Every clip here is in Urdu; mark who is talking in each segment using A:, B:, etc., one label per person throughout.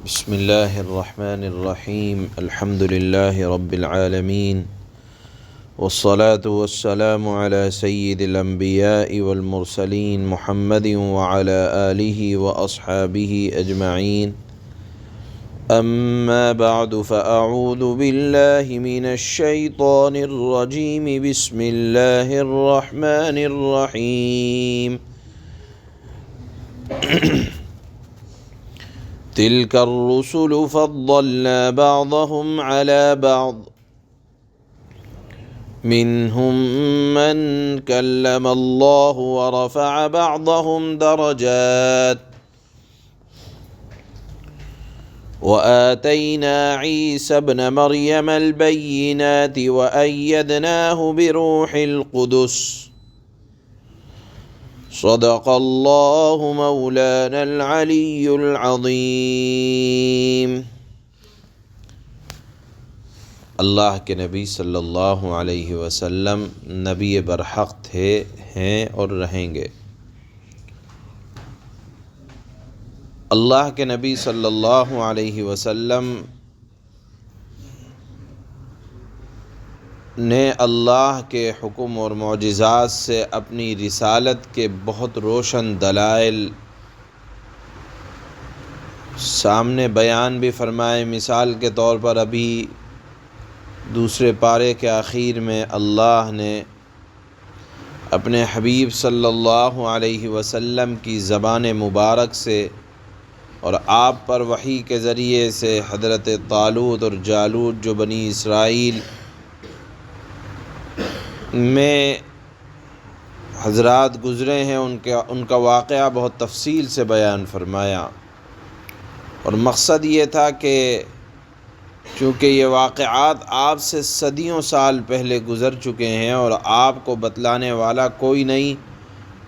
A: بسم اللہ الرحمن الرحیم الحمد للہ رب العالمین والصلاة والسلام على سید الانبیاء والمرسلین محمد وعلى آلہ واصحابہ اجمعین اما بعد فاعوذ باللہ من الشیطان الرجیم بسم اللہ الرحمن الرحیم تلك الرسل فضلنا بعضهم على بعض منهم من كلم الله ورفع بعضهم درجات وآتينا عيسى ابن مريم البينات وأيدناه بروح القدس صدق اللہ مولانا العلی العظیم۔ اللہ کے نبی صلی اللہ علیہ وسلم نبی برحق تھے، ہیں اور رہیں گے۔ اللہ کے نبی صلی اللہ علیہ وسلم نے اللہ کے حکم اور معجزات سے اپنی رسالت کے بہت روشن دلائل سامنے بیان بھی فرمائے۔ مثال کے طور پر ابھی دوسرے پارے کے آخر میں اللہ نے اپنے حبیب صلی اللہ علیہ وسلم کی زبان مبارک سے اور آپ پر وحی کے ذریعے سے حضرت طالوت اور جالوت جو بنی اسرائیل میں حضرات گزرے ہیں ان کا واقعہ بہت تفصیل سے بیان فرمایا، اور مقصد یہ تھا کہ چونکہ یہ واقعات آپ سے صدیوں سال پہلے گزر چکے ہیں اور آپ کو بتلانے والا کوئی نہیں،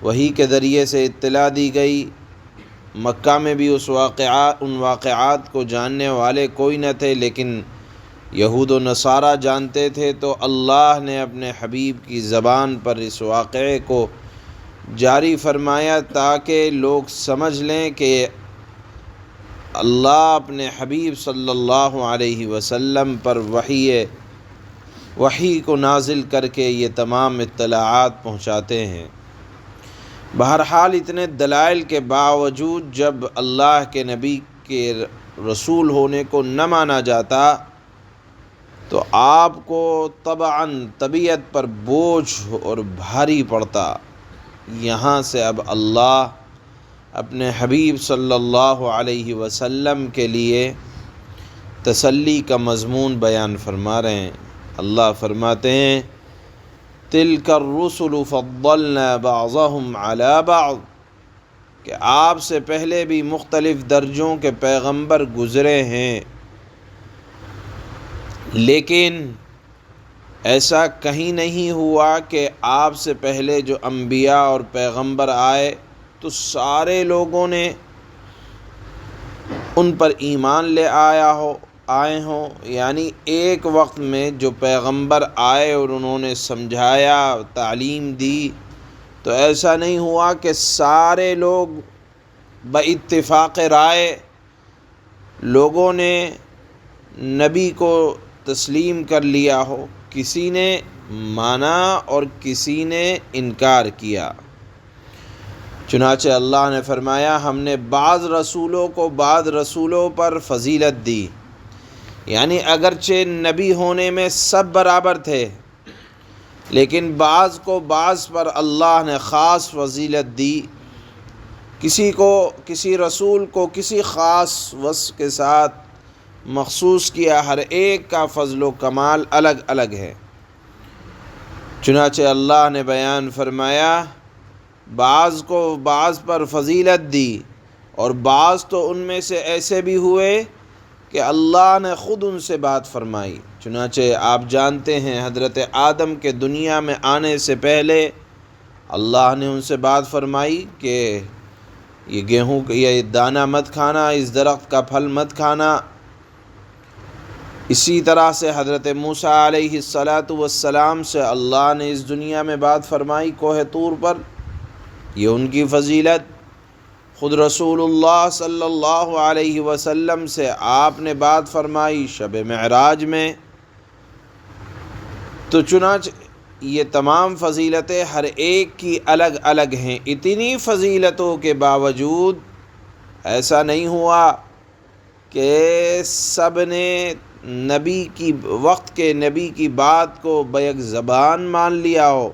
A: وحی کے ذریعے سے اطلاع دی گئی۔ مکہ میں بھی ان واقعات کو جاننے والے کوئی نہ تھے، لیکن یہود و نصارہ جانتے تھے، تو اللہ نے اپنے حبیب کی زبان پر اس واقعے کو جاری فرمایا تاکہ لوگ سمجھ لیں کہ اللہ اپنے حبیب صلی اللہ علیہ وسلم پر وحی کو نازل کر کے یہ تمام اطلاعات پہنچاتے ہیں۔ بہرحال اتنے دلائل کے باوجود جب اللہ کے نبی کے رسول ہونے کو نہ مانا جاتا تو آپ کو طبعاً طبیعت پر بوجھ اور بھاری پڑتا۔ یہاں سے اب اللہ اپنے حبیب صلی اللہ علیہ وسلم کے لیے تسلی کا مضمون بیان فرما رہے ہیں۔ اللہ فرماتے ہیں تِلْكَ الرُّسُلُ فَضَّلْنَا بَعْضَهُمْ عَلَى بَعْضٍ، کہ آپ سے پہلے بھی مختلف درجوں کے پیغمبر گزرے ہیں، لیکن ایسا کہیں نہیں ہوا کہ آپ سے پہلے جو انبیاء اور پیغمبر آئے تو سارے لوگوں نے ان پر ایمان لے آئے ہوں، یعنی ایک وقت میں جو پیغمبر آئے اور انہوں نے سمجھایا، تعلیم دی، تو ایسا نہیں ہوا کہ سارے لوگ باتفاق رائے لوگوں نے نبی کو تسلیم کر لیا ہو، کسی نے مانا اور کسی نے انکار کیا۔ چنانچہ اللہ نے فرمایا ہم نے بعض رسولوں کو بعض رسولوں پر فضیلت دی، یعنی اگرچہ نبی ہونے میں سب برابر تھے، لیکن بعض کو بعض پر اللہ نے خاص فضیلت دی۔ کسی رسول کو کسی خاص وصف کے ساتھ مخصوص کیا، ہر ایک کا فضل و کمال الگ الگ ہے۔ چنانچہ اللہ نے بیان فرمایا بعض کو بعض پر فضیلت دی، اور بعض تو ان میں سے ایسے بھی ہوئے کہ اللہ نے خود ان سے بات فرمائی۔ چنانچہ آپ جانتے ہیں حضرت آدم کے دنیا میں آنے سے پہلے اللہ نے ان سے بات فرمائی کہ یہ گیہوں یہ دانہ مت کھانا، اس درخت کا پھل مت کھانا۔ اسی طرح سے حضرت موسیٰ علیہ السلام سے اللہ نے اس دنیا میں بات فرمائی کوہ طور پر، یہ ان کی فضیلت۔ خود رسول اللہ صلی اللہ علیہ وسلم سے آپ نے بات فرمائی شب معراج میں۔ تو چنانچہ یہ تمام فضیلتیں ہر ایک کی الگ الگ ہیں۔ اتنی فضیلتوں کے باوجود ایسا نہیں ہوا کہ سب نے نبی کی وقت کے نبی کی بات کو بیک زبان مان لیا ہو۔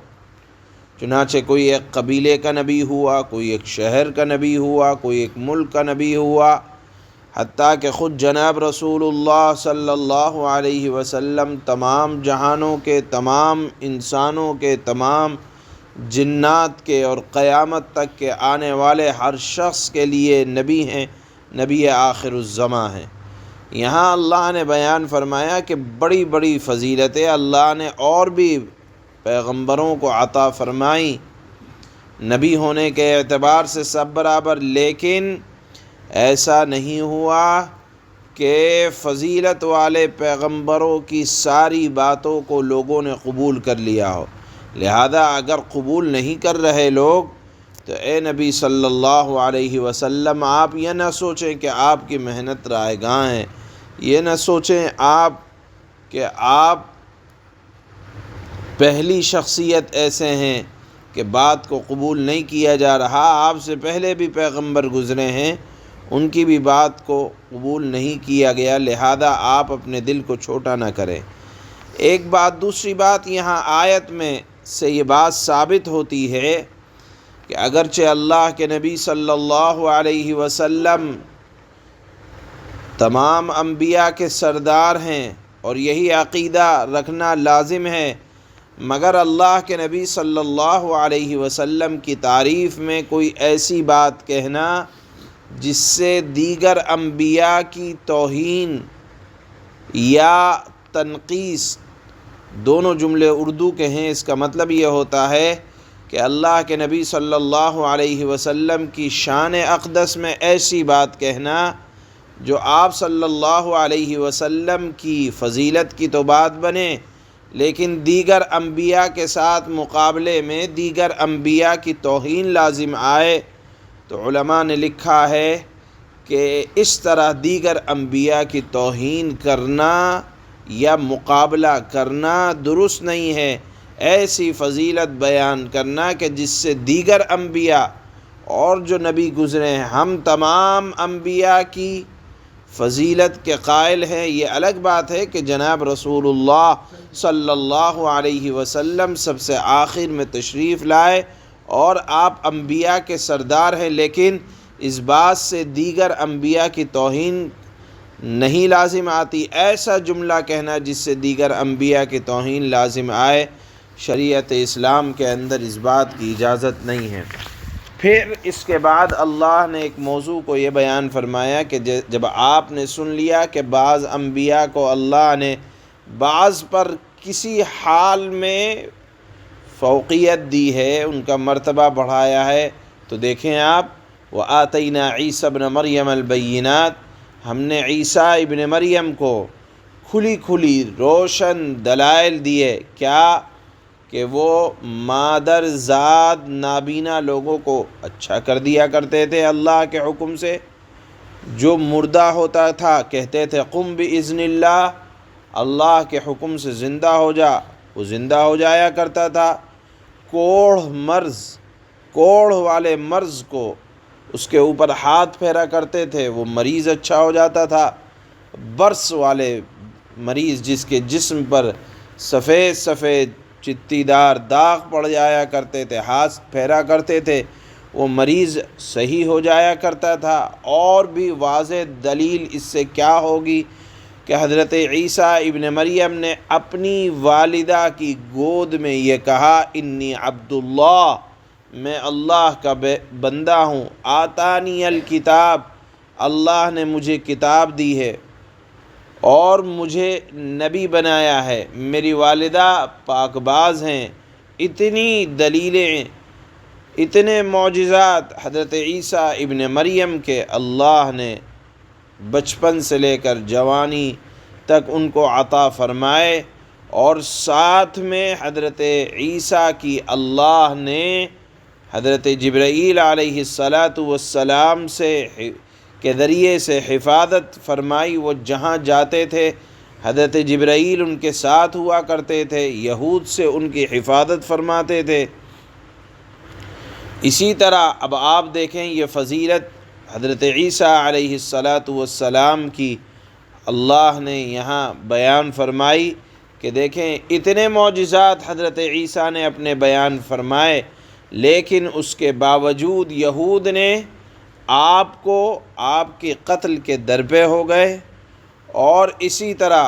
A: چنانچہ کوئی ایک قبیلے کا نبی ہوا، کوئی ایک شہر کا نبی ہوا، کوئی ایک ملک کا نبی ہوا، حتیٰ کہ خود جناب رسول اللہ صلی اللہ علیہ وسلم تمام جہانوں کے، تمام انسانوں کے، تمام جنات کے اور قیامت تک کے آنے والے ہر شخص کے لیے نبی ہیں، نبی آخر الزماں ہیں۔ یہاں اللہ نے بیان فرمایا کہ بڑی بڑی فضیلتیں اللہ نے اور بھی پیغمبروں کو عطا فرمائیں، نبی ہونے کے اعتبار سے سب برابر، لیکن ایسا نہیں ہوا کہ فضیلت والے پیغمبروں کی ساری باتوں کو لوگوں نے قبول کر لیا ہو۔ لہذا اگر قبول نہیں کر رہے لوگ تو اے نبی صلی اللہ علیہ وسلم آپ یہ نہ سوچیں کہ آپ کی محنت رائے گاں ہے، یہ نہ سوچیں آپ کہ آپ پہلی شخصیت ایسے ہیں کہ بات کو قبول نہیں کیا جا رہا۔ آپ سے پہلے بھی پیغمبر گزرے ہیں، ان کی بھی بات کو قبول نہیں کیا گیا، لہذا آپ اپنے دل کو چھوٹا نہ کریں۔ ایک بات، دوسری بات، یہاں آیت میں سے یہ بات ثابت ہوتی ہے کہ اگرچہ اللہ کے نبی صلی اللہ علیہ وسلم تمام انبیاء کے سردار ہیں اور یہی عقیدہ رکھنا لازم ہے، مگر اللہ کے نبی صلی اللہ علیہ وسلم کی تعریف میں کوئی ایسی بات کہنا جس سے دیگر انبیاء کی توہین یا تنقیص، دونوں جملے اردو کے ہیں، اس کا مطلب یہ ہوتا ہے کہ اللہ کے نبی صلی اللہ علیہ وسلم کی شان اقدس میں ایسی بات کہنا جو آپ صلی اللہ علیہ وسلم کی فضیلت کی تو بات بنے، لیکن دیگر انبیاء کے ساتھ مقابلے میں دیگر انبیاء کی توہین لازم آئے۔ تو علماء نے لکھا ہے کہ اس طرح دیگر انبیاء کی توہین کرنا یا مقابلہ کرنا درست نہیں ہے۔ ایسی فضیلت بیان کرنا کہ جس سے دیگر انبیاء اور جو نبی گزرے ہیں ہم تمام انبیاء کی فضیلت کے قائل ہیں، یہ الگ بات ہے کہ جناب رسول اللہ صلی اللہ علیہ وسلم سب سے آخر میں تشریف لائے اور آپ انبیاء کے سردار ہیں، لیکن اس بات سے دیگر انبیاء کی توہین نہیں لازم آتی۔ ایسا جملہ کہنا جس سے دیگر انبیاء کی توہین لازم آئے، شریعت اسلام کے اندر اس بات کی اجازت نہیں ہے۔ پھر اس کے بعد اللہ نے ایک موضوع کو یہ بیان فرمایا کہ جب آپ نے سن لیا کہ بعض انبیاء کو اللہ نے بعض پر کسی حال میں فوقیت دی ہے، ان کا مرتبہ بڑھایا ہے، تو دیکھیں آپ وَآتَيْنَا عِيسَى ابْنَ مَرْيَمَ الْبَيِّنَاتِ، ہم نے عیسیٰ ابن مریم کو کھلی کھلی روشن دلائل دیے، کیا کہ وہ مادر زاد نابینا لوگوں کو اچھا کر دیا کرتے تھے اللہ کے حکم سے، جو مردہ ہوتا تھا کہتے تھے قم بِإِذْنِ اللہ، اللہ کے حکم سے زندہ ہو جا، وہ زندہ ہو جایا کرتا تھا۔ کوڑھ والے مرض کو اس کے اوپر ہاتھ پھیرا کرتے تھے، وہ مریض اچھا ہو جاتا تھا۔ برس والے مریض جس کے جسم پر سفید سفید چتی دار داغ پڑ جایا کرتے تھے، ہاتھ پھیرا کرتے تھے، وہ مریض صحیح ہو جایا کرتا تھا۔ اور بھی واضح دلیل اس سے کیا ہوگی کہ حضرت عیسیٰ ابن مریم نے اپنی والدہ کی گود میں یہ کہا انی عبداللہ، میں اللہ کا بندہ ہوں، آتانی الکتاب، اللہ نے مجھے کتاب دی ہے اور مجھے نبی بنایا ہے، میری والدہ پاک باز ہیں۔ اتنی دلیلیں، اتنے معجزات حضرت عیسیٰ ابن مریم کے اللہ نے بچپن سے لے کر جوانی تک ان کو عطا فرمائے، اور ساتھ میں حضرت عیسیٰ کی اللہ نے حضرت جبرائیل علیہ السلام سے کے ذریعے سے حفاظت فرمائی۔ وہ جہاں جاتے تھے حضرت جبرائیل ان کے ساتھ ہوا کرتے تھے، یہود سے ان کی حفاظت فرماتے تھے۔ اسی طرح اب آپ دیکھیں یہ فضیلت حضرت عیسیٰ علیہ السلام کی اللہ نے یہاں بیان فرمائی کہ دیکھیں اتنے معجزات حضرت عیسیٰ نے اپنے بیان فرمائے، لیکن اس کے باوجود یہود نے آپ کو آپ کے قتل کے درپے ہو گئے، اور اسی طرح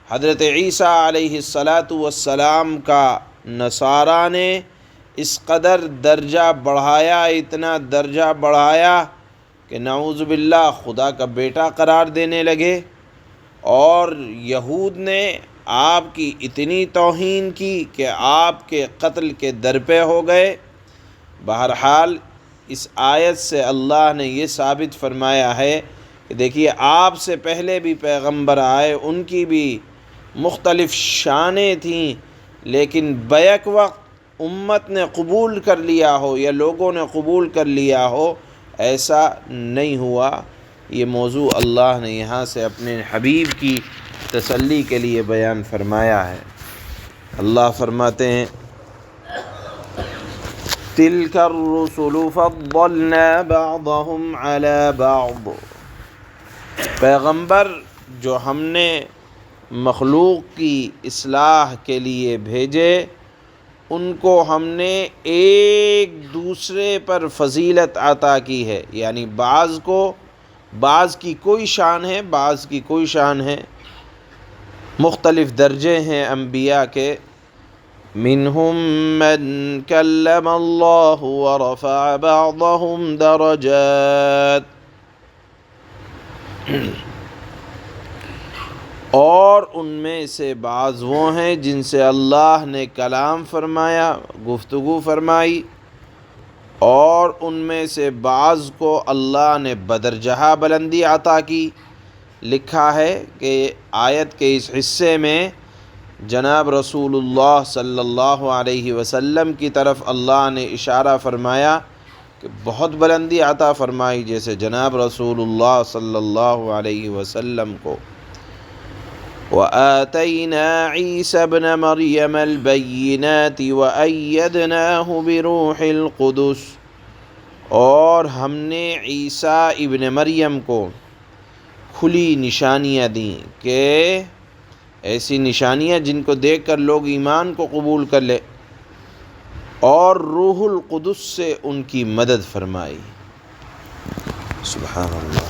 A: حضرت عیسیٰ علیہ السلام کا نصارہ نے اس قدر درجہ بڑھایا، اتنا درجہ بڑھایا کہ نعوذ باللہ خدا کا بیٹا قرار دینے لگے، اور یہود نے آپ کی اتنی توہین کی کہ آپ کے قتل کے درپے ہو گئے۔ بہرحال اس آیت سے اللہ نے یہ ثابت فرمایا ہے کہ دیکھیے آپ سے پہلے بھی پیغمبر آئے، ان کی بھی مختلف شانیں تھیں، لیکن بیک وقت امت نے قبول کر لیا ہو یا لوگوں نے قبول کر لیا ہو، ایسا نہیں ہوا۔ یہ موضوع اللہ نے یہاں سے اپنے حبیب کی تسلی کے لیے بیان فرمایا ہے۔ اللہ فرماتے ہیں تِلْكَ الرُّسُلُ فَضَّلْنَا بَعْضَهُمْ عَلَى بَعْضٍ، پیغمبر جو ہم نے مخلوق کی اصلاح کے لیے بھیجے، ان کو ہم نے ایک دوسرے پر فضیلت عطا کی ہے، یعنی بعض کی کوئی شان ہے، بعض کی کوئی شان ہے، مختلف درجے ہیں انبیاء کے۔ منہم من کلم اللہ ورفع بعضهم درجات، اور ان میں سے بعض وہ ہیں جن سے اللہ نے کلام فرمایا، گفتگو فرمائی، اور ان میں سے بعض کو اللہ نے بدرجہ بلندی عطا کی۔ لکھا ہے کہ آیت کے اس حصے میں جناب رسول اللہ صلی اللہ علیہ وسلم کی طرف اللہ نے اشارہ فرمایا کہ بہت بلندی عطا فرمائی، جیسے جناب رسول اللہ صلی اللہ علیہ وسلم کو۔ وَآتَيْنَا عِيسَى ابْنَ مَرْيَمَ الْبَيِّنَاتِ وَأَيَّدْنَاهُ بِرُوحِ الْقُدُسِ، اور ہم نے عیسیٰ ابن مریم کو کھلی نشانیاں دیں، کہ ایسی نشانیاں جن کو دیکھ کر لوگ ایمان کو قبول کر لے، اور روح القدس سے ان کی مدد فرمائی۔ سبحان اللہ۔